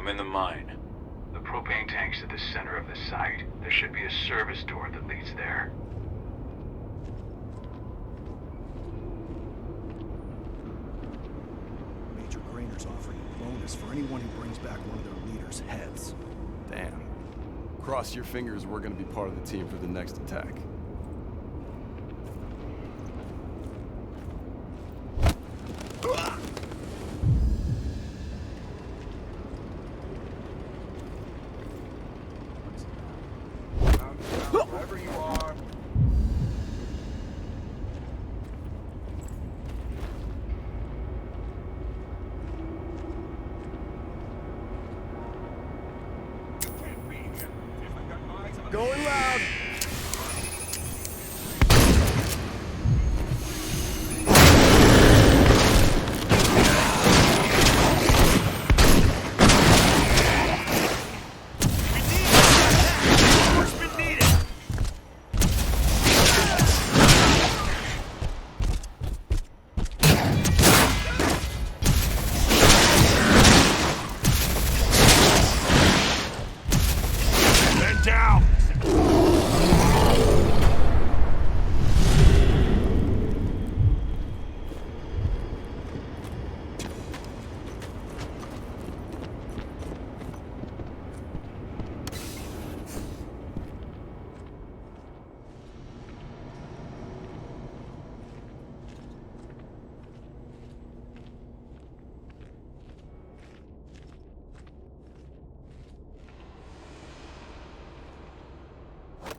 I'm in the mine. The propane tank's at the center of the site. There should be a service door that leads there. Major Grainer's offering a bonus for anyone who brings back one of their leaders' heads. Damn. Cross your fingers we're gonna be part of the team for the next attack. Wherever you are. Going loud!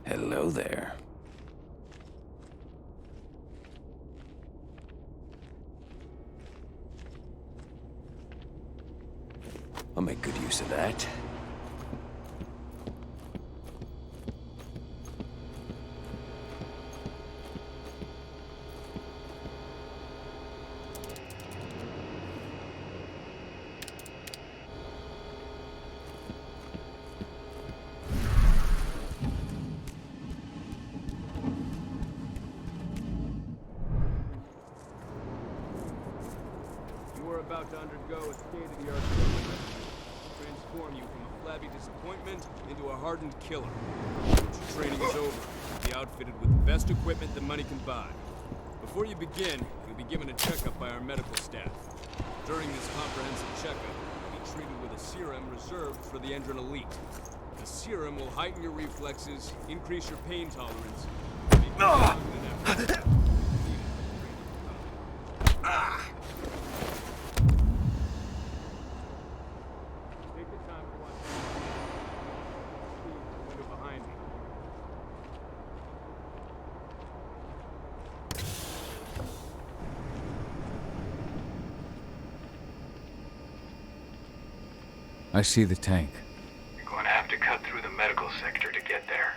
Hello there. I'll make good use of that. About to undergo a state-of-the-art program. Transform you from a flabby disappointment into a hardened killer. Once your training is over, you'll be outfitted with the best equipment that money can buy. Before you begin, you'll be given a checkup by our medical staff. During this comprehensive checkup, you'll be treated with a serum reserved for the Endron Elite. The serum will heighten your reflexes, increase your pain tolerance, and make you stronger than ever. I see the tank. You're going to have to cut through the medical sector to get there.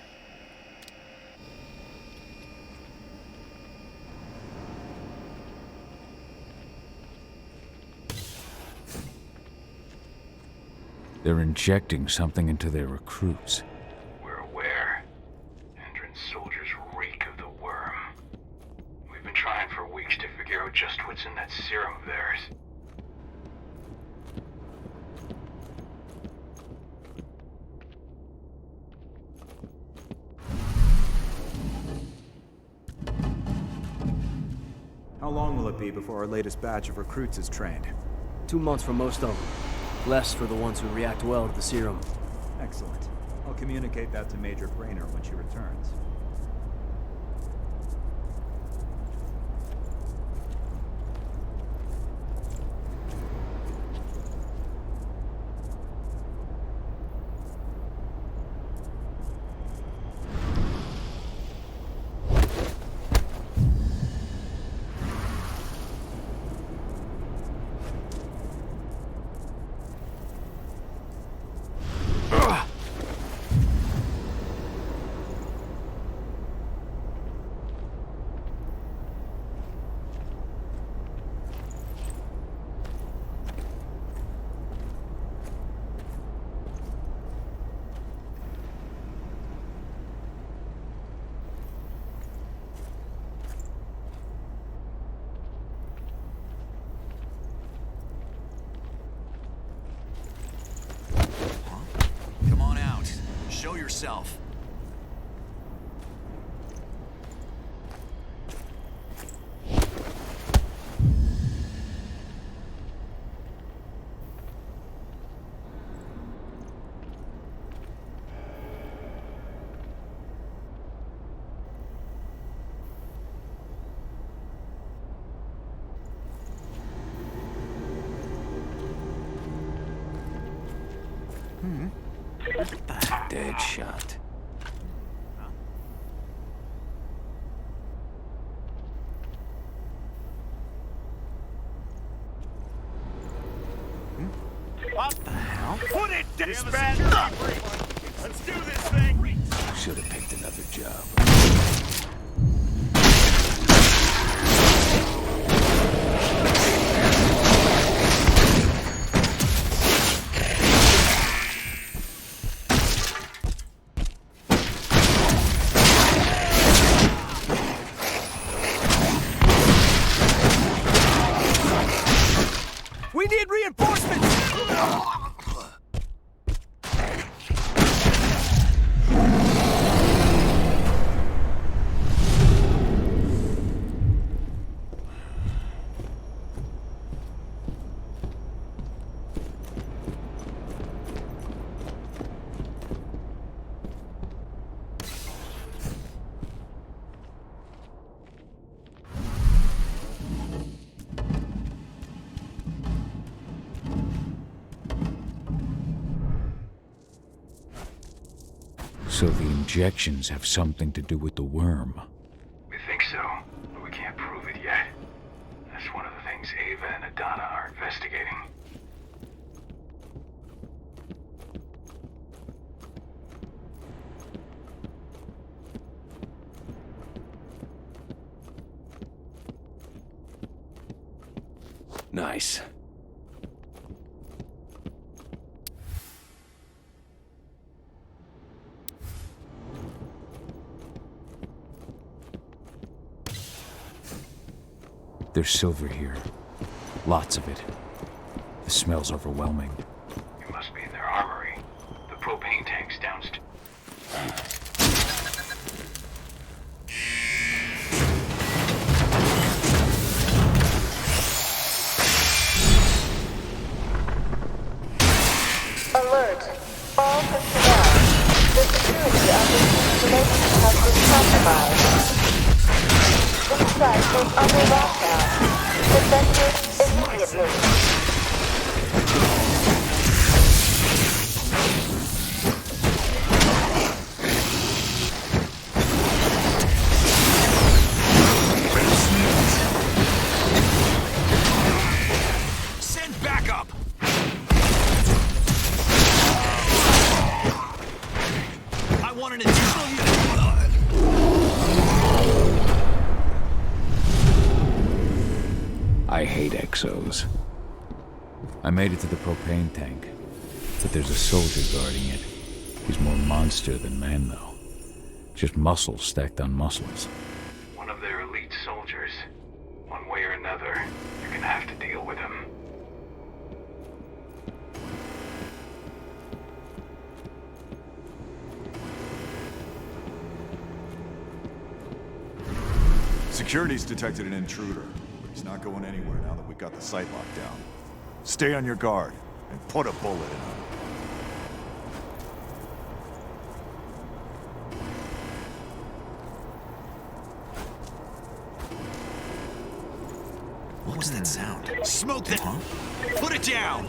They're injecting something into their recruits. We're aware. Endron soldiers reek of the worm. We've been trying for weeks to figure out just what's in that serum of theirs. How long will it be before our latest batch of recruits is trained? 2 months for most of them. Less for the ones who react well to the serum. Excellent. I'll communicate that to Major Grainer when she returns. Show yourself. Dead shot. What the hell? Put it down! Let's do this thing! Should have picked another job. We need reinforcements! So the injections have something to do with the worm. We think so, but we can't prove it yet. That's one of the things Ava and Adana are investigating. Nice. There's silver here. Lots of it. The smell's overwhelming. It must be in their armory. The propane tank's downstairs. Alert. All personnel. The security of this installation has been compromised. This site is under lockdown. Defend it immediately. Send backup! I want an additional unit. I hate exos. I made it to the propane tank, but there's a soldier guarding it. He's more monster than man, though. Just muscles stacked on muscles. One of their elite soldiers. One way or another, you're gonna have to deal with him. Security's detected an intruder, but he's not going anywhere now that we've got the site locked down. Stay on your guard, and put a bullet in him. What was that sound? Smoke that! Huh? Put it down!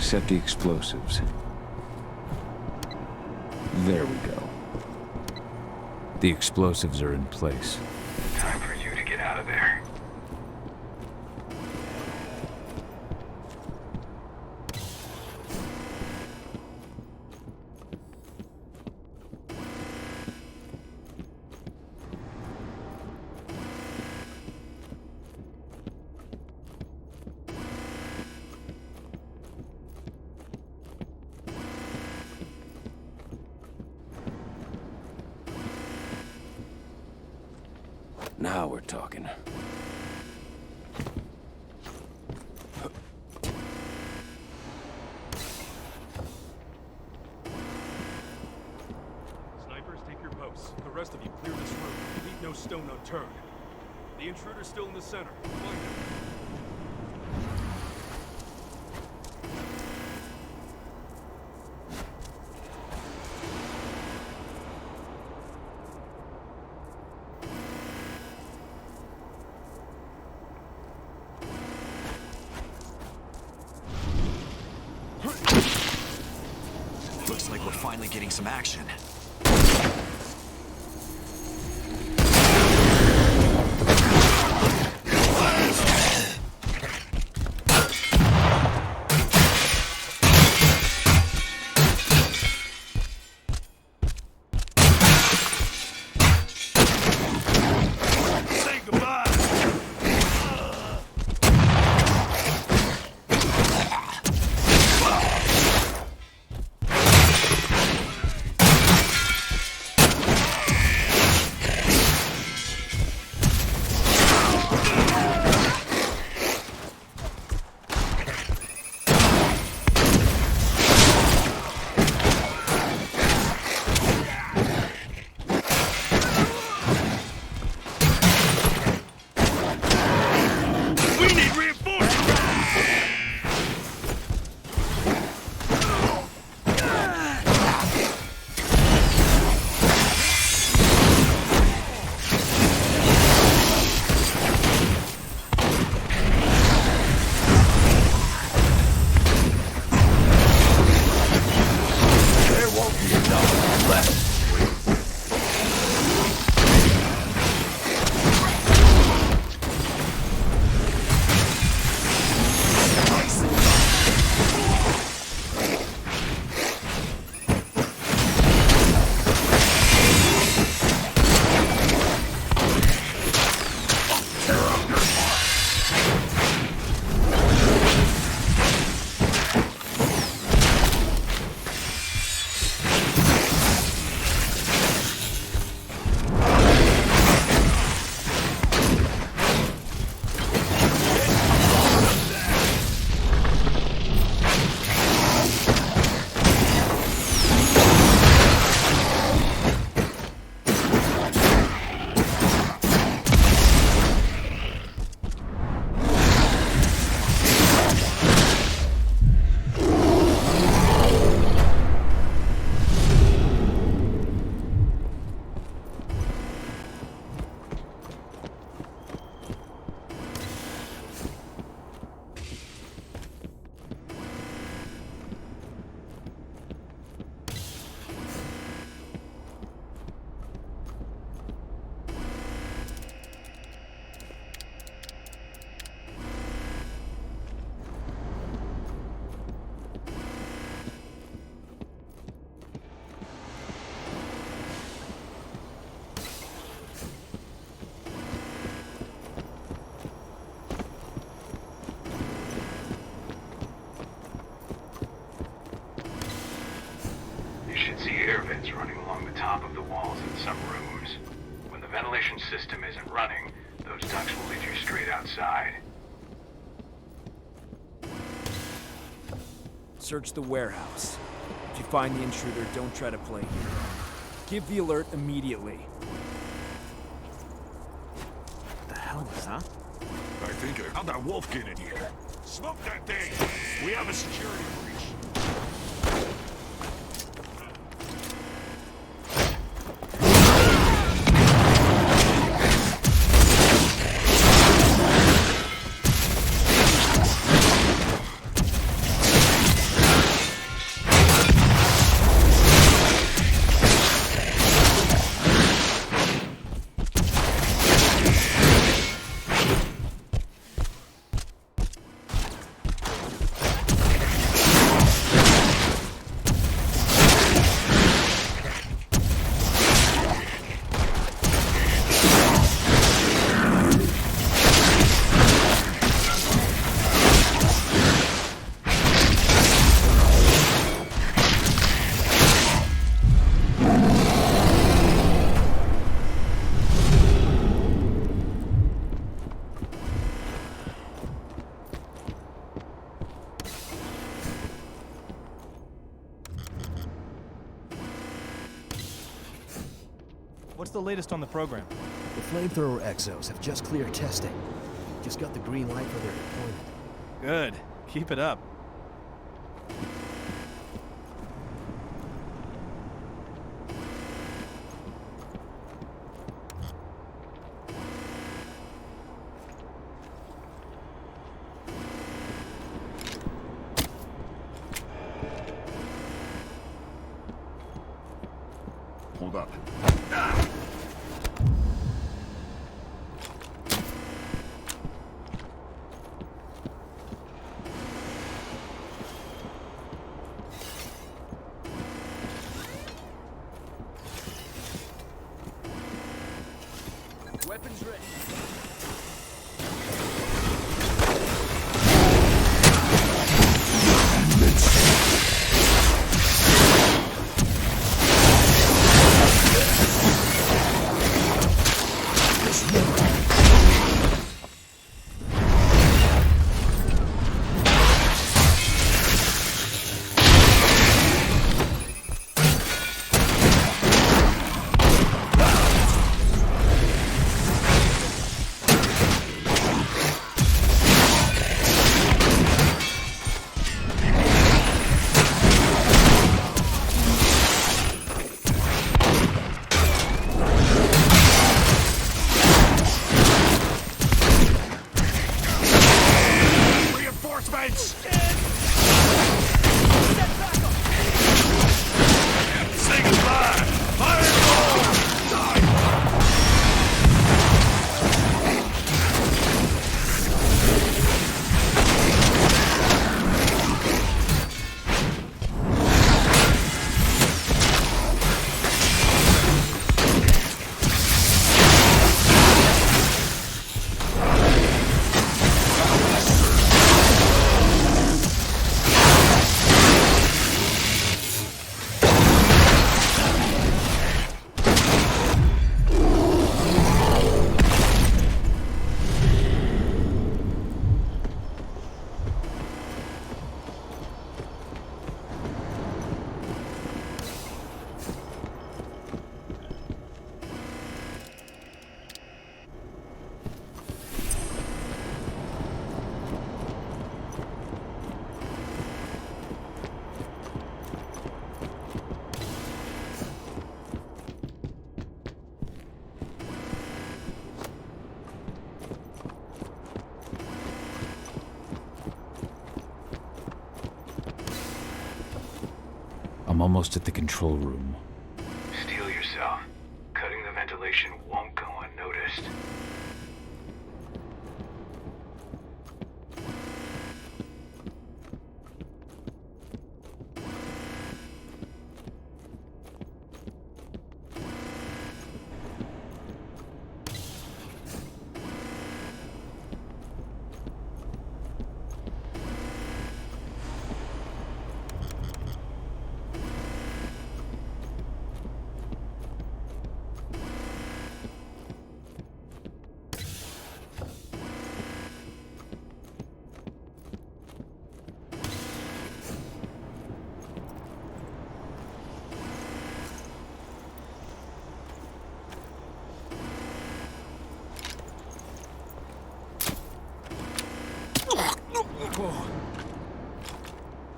set the explosives. There we go. The explosives are in place. Time for you to get out of there. Now we're talking. Snipers, take your posts. The rest of you, clear this room. Leave no stone unturned. The intruder's still in the center. Find him. Looks like we're finally getting some action. Say goodbye. We need reinforcements! There won't be enough left. You should see air vents running along the top of the walls in some rooms. When the ventilation system isn't running, those ducts will lead you straight outside. Search the warehouse. If you find the intruder, don't try to play hero. Give the alert immediately. The hell was that? I think how'd that wolf get in here? Smoke that thing! We have a security breach. What's the latest on the program? The flamethrower exos have just cleared testing. Just got the green light for their deployment. Good. Keep it up. Hold up. Weapons ready. I'm almost at the control room. Steel yourself. Cutting the ventilation won't go unnoticed.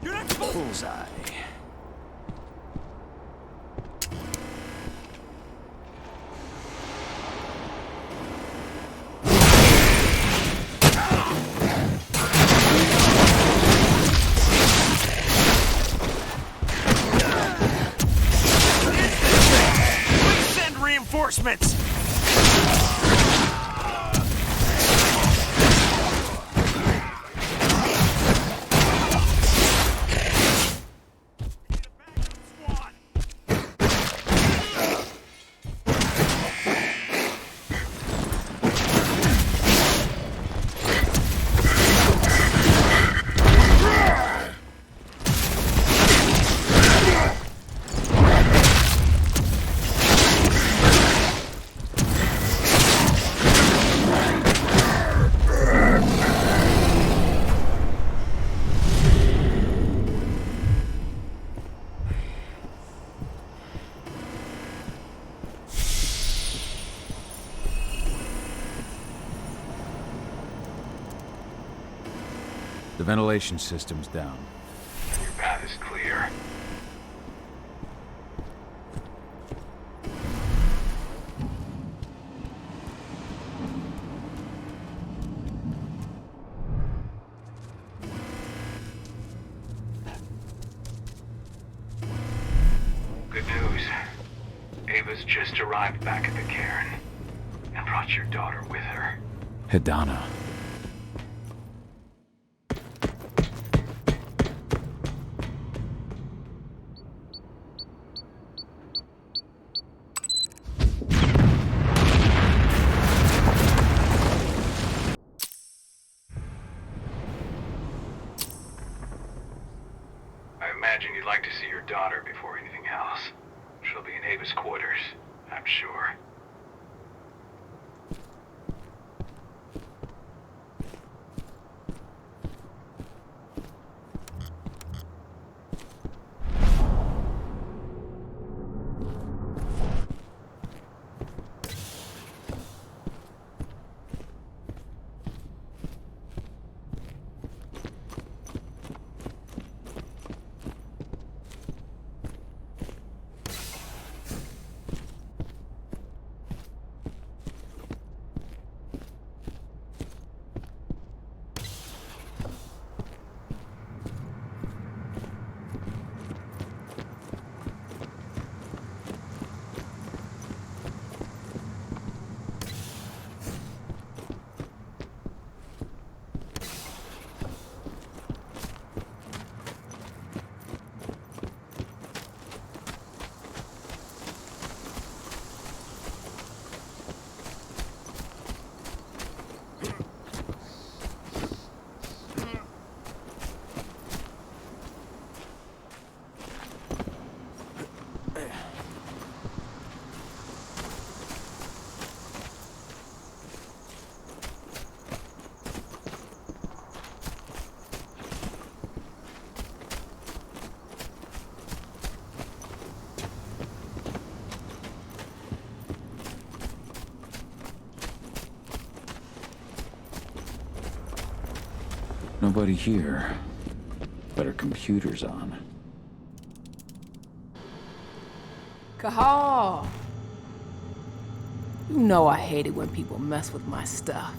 You're not supposed Bullseye. send reinforcements! The ventilation system's down. Your path is clear. Good news. Ava's just arrived back at the cairn and brought your daughter with her. Hidana. I imagine you'd like to see your daughter before anything else. She'll be in Ava's quarters, I'm sure. Nobody here. But her computer's on. Cahal! You know I hate it when people mess with my stuff.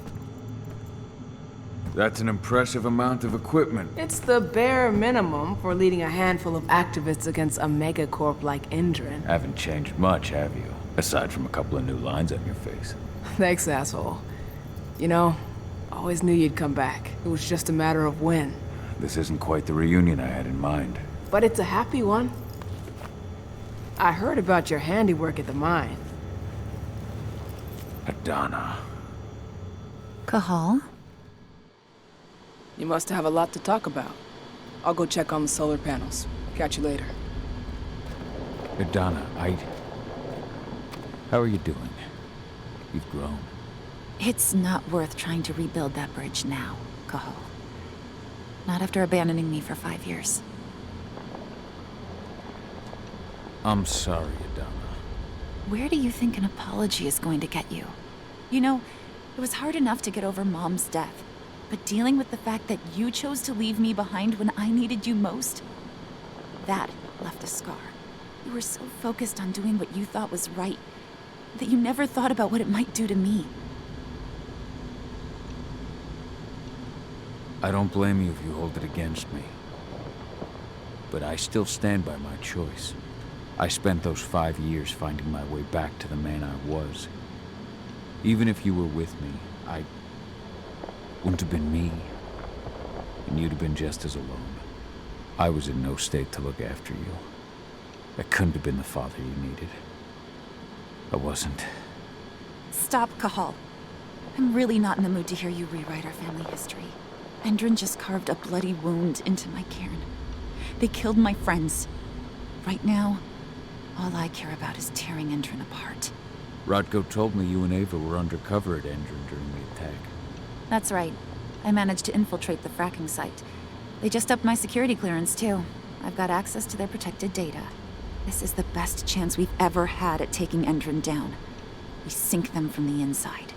That's an impressive amount of equipment. It's the bare minimum for leading a handful of activists against a megacorp like Endrin. Haven't changed much, have you? Aside from a couple of new lines on your face. Thanks, asshole. You know, I always knew you'd come back. It was just a matter of when. This isn't quite the reunion I had in mind. But it's a happy one. I heard about your handiwork at the mine. Hidana. Cahal? You must have a lot to talk about. I'll go check on the solar panels. Catch you later. Hidana, how are you doing? You've grown. It's not worth trying to rebuild that bridge now, Cahal. Not after abandoning me for 5 years. I'm sorry, Hidana. Where do you think an apology is going to get you? You know, it was hard enough to get over Mom's death, but dealing with the fact that you chose to leave me behind when I needed you most, that left a scar. You were so focused on doing what you thought was right, that you never thought about what it might do to me. I don't blame you if you hold it against me. But I still stand by my choice. I spent those 5 years finding my way back to the man I was. Even if you were with me, I wouldn't have been me. And you'd have been just as alone. I was in no state to look after you. I couldn't have been the father you needed. I wasn't. Stop, Cahal. I'm really not in the mood to hear you rewrite our family history. Endrin just carved a bloody wound into my cairn. They killed my friends. Right now, all I care about is tearing Endrin apart. Rodko told me you and Ava were undercover at Endrin during the attack. That's right. I managed to infiltrate the fracking site. They just upped my security clearance, too. I've got access to their protected data. This is the best chance we've ever had at taking Endrin down. We sink them from the inside.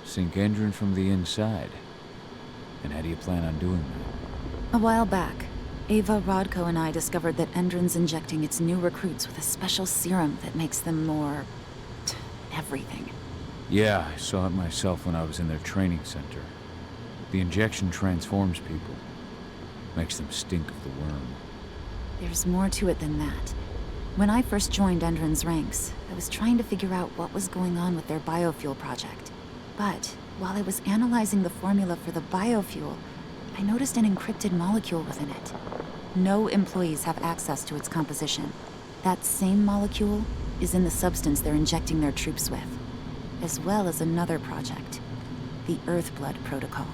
Sink Endron from the inside. And how do you plan on doing that? A while back, Ava, Rodko, and I discovered that Endron's injecting its new recruits with a special serum that makes them more... everything. Yeah, I saw it myself when I was in their training center. The injection transforms people. Makes them stink of the worm. There's more to it than that. When I first joined Endron's ranks, I was trying to figure out what was going on with their biofuel project. But while I was analyzing the formula for the biofuel, I noticed an encrypted molecule within it. No employees have access to its composition. That same molecule is in the substance they're injecting their troops with, as well as another project, the Earthblood Protocol.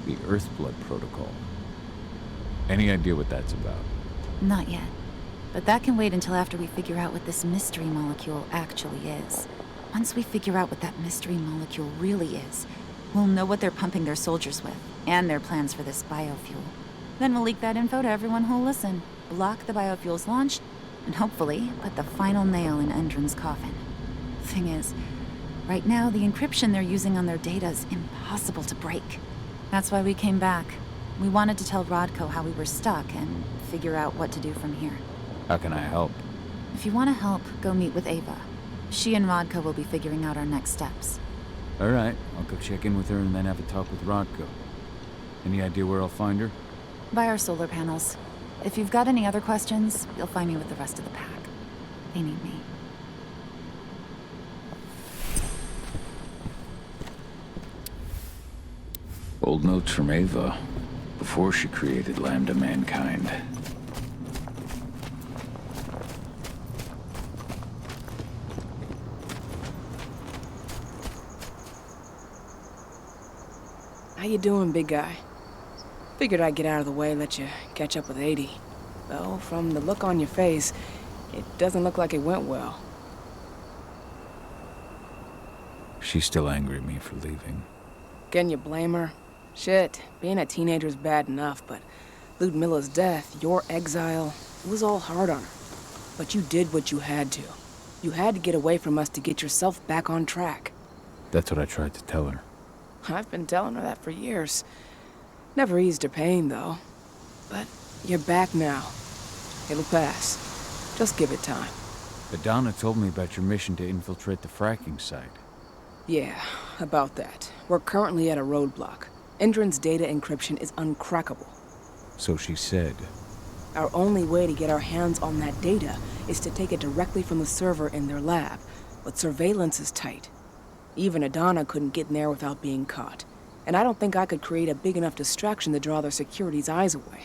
The Earthblood Protocol. Any idea what that's about? Not yet. But that can wait until after we figure out what this mystery molecule actually is. Once we figure out what that mystery molecule really is, we'll know what they're pumping their soldiers with, and their plans for this biofuel. Then we'll leak that info to everyone who'll listen, block the biofuel's launch, and hopefully put the final nail in Endron's coffin. Thing is, right now the encryption they're using on their data is impossible to break. That's why we came back. We wanted to tell Rodko how we were stuck and figure out what to do from here. How can I help? If you want to help, go meet with Ava. She and Rodko will be figuring out our next steps. All right, I'll go check in with her and then have a talk with Rodko. Any idea where I'll find her? By our solar panels. If you've got any other questions, you'll find me with the rest of the pack. They need me. Old notes from Ava, before she created Lambda Mankind. How you doing, big guy? Figured I'd get out of the way, let you catch up with 80. Though, from the look on your face, it doesn't look like it went well. She's still angry at me for leaving. Can you blame her? Shit, being a teenager's bad enough, but Ludmilla's death, your exile, it was all hard on her. But you did what you had to. You had to get away from us to get yourself back on track. That's what I tried to tell her. I've been telling her that for years. Never eased her pain, though. But you're back now. It'll pass. Just give it time. Adana told me about your mission to infiltrate the fracking site. Yeah, about that. We're currently at a roadblock. Endron's data encryption is uncrackable. So she said. Our only way to get our hands on that data is to take it directly from the server in their lab, but surveillance is tight. Even Adana couldn't get in there without being caught. And I don't think I could create a big enough distraction to draw their security's eyes away.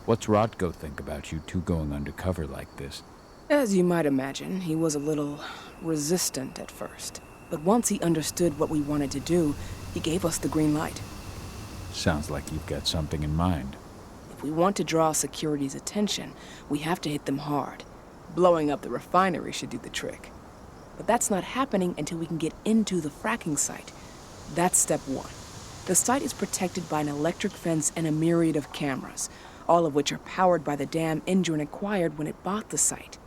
What's Rodko think about you two going undercover like this? As you might imagine, he was a little resistant at first. But once he understood what we wanted to do, he gave us the green light. Sounds like you've got something in mind. If we want to draw security's attention, we have to hit them hard. Blowing up the refinery should do the trick. But that's not happening until we can get into the fracking site. That's step one. The site is protected by an electric fence and a myriad of cameras, all of which are powered by the dam Endron acquired when it bought the site.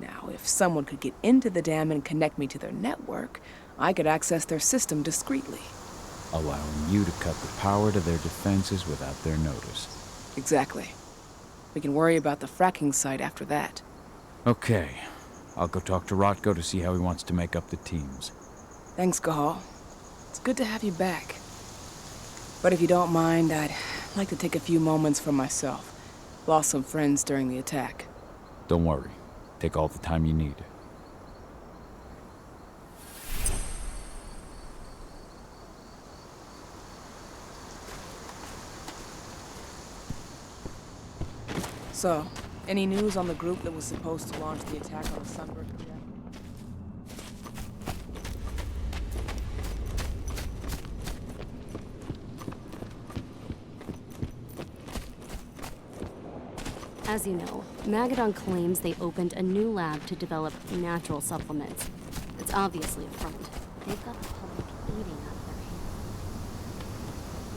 Now, if someone could get into the dam and connect me to their network, I could access their system discreetly. Allowing you to cut the power to their defenses without their notice. Exactly. We can worry about the fracking site after that. Okay. I'll go talk to Rodko to see how he wants to make up the teams. Thanks, Gahal. It's good to have you back. But if you don't mind, I'd like to take a few moments for myself. Lost some friends during the attack. Don't worry. Take all the time you need. So, any news on the group that was supposed to launch the attack on the Sunbird yet? As you know, Magadon claims they opened a new lab to develop natural supplements. It's obviously a front. They've got the public eating out of their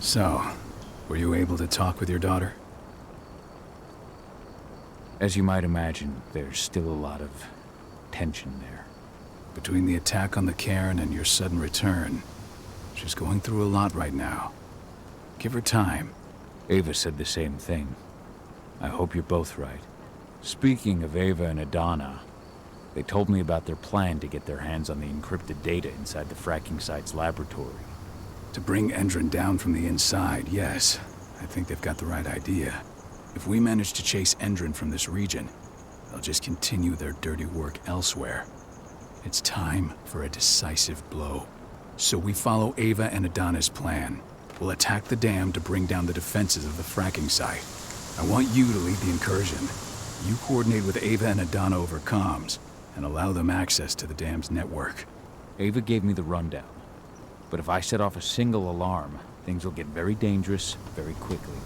So, were you able to talk with your daughter? As you might imagine, there's still a lot of tension there. Between the attack on the cairn and your sudden return, she's going through a lot right now. Give her time. Ava said the same thing. I hope you're both right. Speaking of Ava and Adana, they told me about their plan to get their hands on the encrypted data inside the fracking site's laboratory. To bring Endron down from the inside, yes. I think they've got the right idea. If we manage to chase Endron from this region, they'll just continue their dirty work elsewhere. It's time for a decisive blow. So we follow Ava and Adana's plan. We'll attack the dam to bring down the defenses of the fracking site. I want you to lead the incursion. You coordinate with Ava and Adana over comms, and allow them access to the dam's network. Ava gave me the rundown. But if I set off a single alarm, things will get very dangerous very quickly.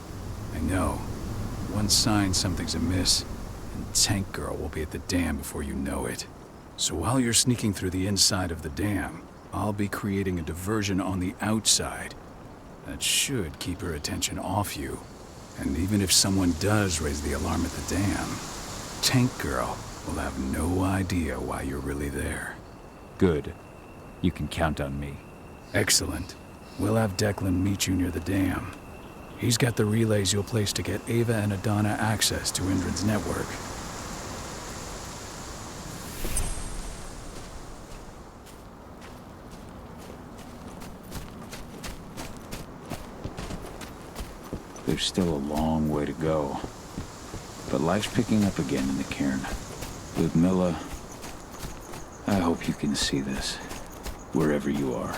I know. One sign something's amiss, and Tank Girl will be at the dam before you know it. So while you're sneaking through the inside of the dam, I'll be creating a diversion on the outside. That should keep her attention off you. And even if someone does raise the alarm at the dam, Tank Girl will have no idea why you're really there. Good. You can count on me. Excellent. We'll have Declan meet you near the dam. He's got the relays you'll place to get Ava and Adana access to Endron's network. There's still a long way to go. But life's picking up again in the cairn. With Milla, I hope you can see this, wherever you are.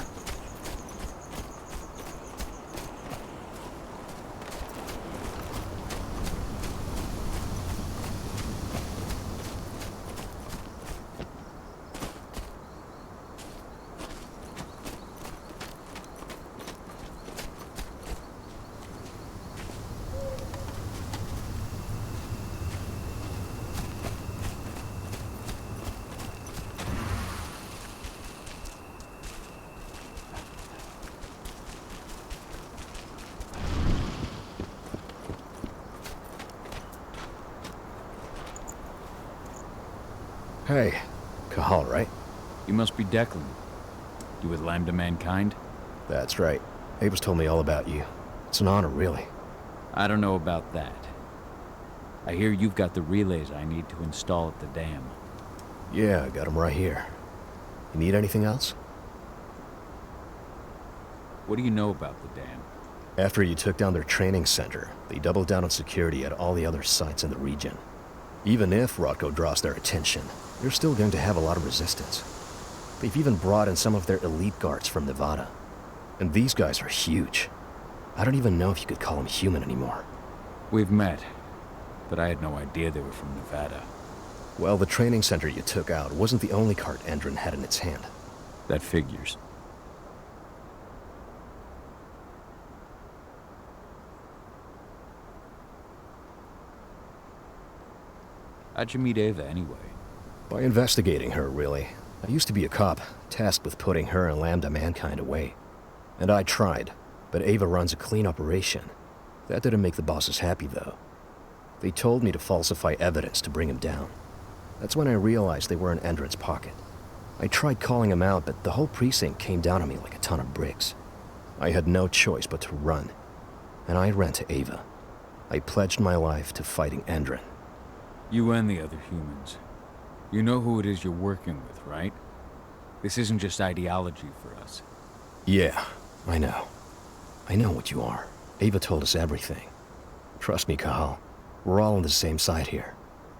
Hey, Cahal, right? You must be Declan. You with Lambda Mankind? That's right. Ava's told me all about you. It's an honor, really. I don't know about that. I hear you've got the relays I need to install at the dam. Yeah, I got them right here. You need anything else? What do you know about the dam? After you took down their training center, they doubled down on security at all the other sites in the region. Even if Rodko draws their attention, you're still going to have a lot of resistance. They've even brought in some of their elite guards from Nevada. And these guys are huge. I don't even know if you could call them human anymore. We've met, but I had no idea they were from Nevada. Well, the training center you took out wasn't the only cart Endron had in its hand. That figures. How'd you meet Ava, anyway? By investigating her, really. I used to be a cop, tasked with putting her and Lambda Mankind away. And I tried, but Ava runs a clean operation. That didn't make the bosses happy, though. They told me to falsify evidence to bring him down. That's when I realized they were in Endron's pocket. I tried calling him out, but the whole precinct came down on me like a ton of bricks. I had no choice but to run. And I ran to Ava. I pledged my life to fighting Endron. You and the other humans. You know who it is you're working with, right? This isn't just ideology for us. Yeah, I know. I know what you are. Ava told us everything. Trust me, Cahal. We're all on the same side here.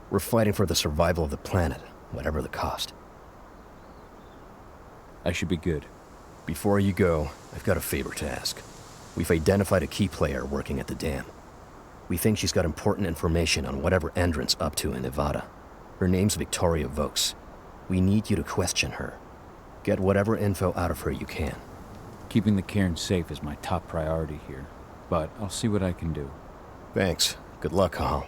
We're fighting for the survival of the planet, whatever the cost. I should be good. Before you go, I've got a favor to ask. We've identified a key player working at the dam. We think she's got important information on whatever Endron's up to in Nevada. Her name's Victoria Vokes. We need you to question her. Get whatever info out of her you can. Keeping the cairn safe is my top priority here, but I'll see what I can do. Thanks. Good luck, Cahal.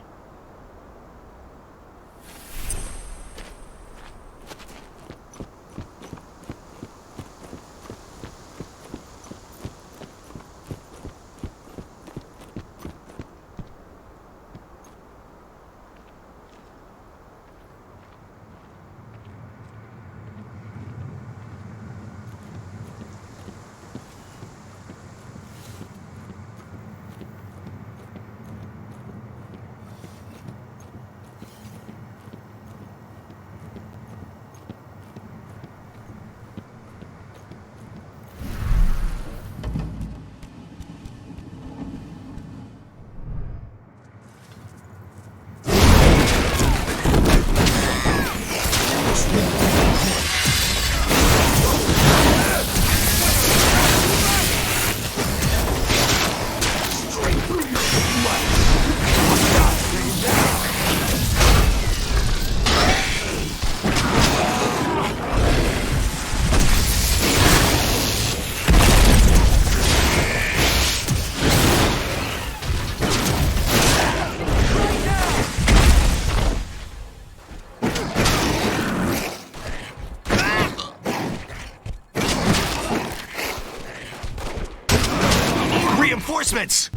reinforcements!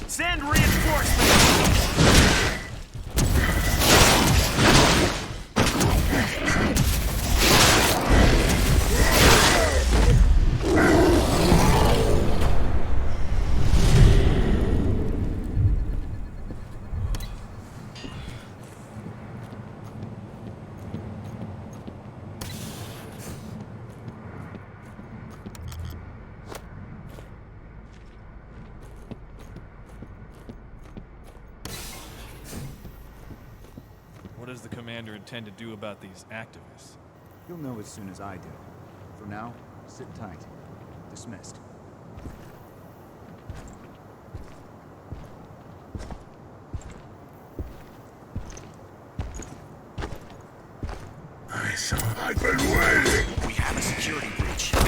Send reinforcements! What does the commander intend to do about these activists? You'll know as soon as I do. For now, sit tight. Dismissed. I've been waiting! We have a security breach.